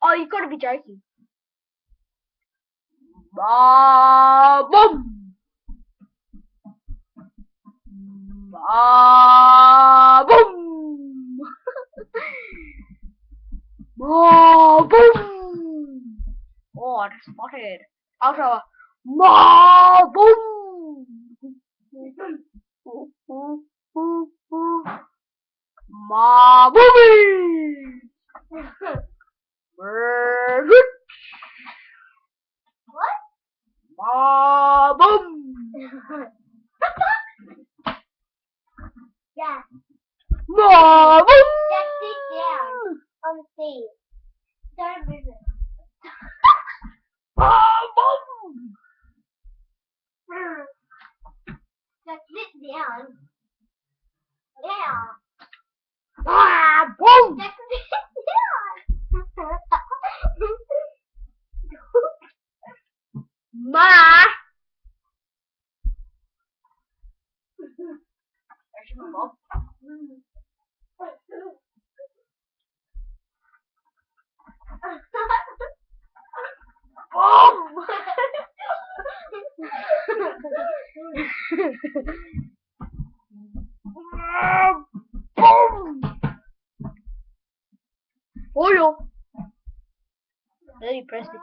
Oh, you gotta be joking. Boom! Boom! Boom! Oh, I just spotted. Also, boom! Boom! What? Boom! Yeah. Boom! Just sit down on the seat. Don't move it. Boom! Just sit down. Yeah. Boom! Just sit down. Ma! There's your mom. Boom! Boom! Oh, yo. Then you press the thing.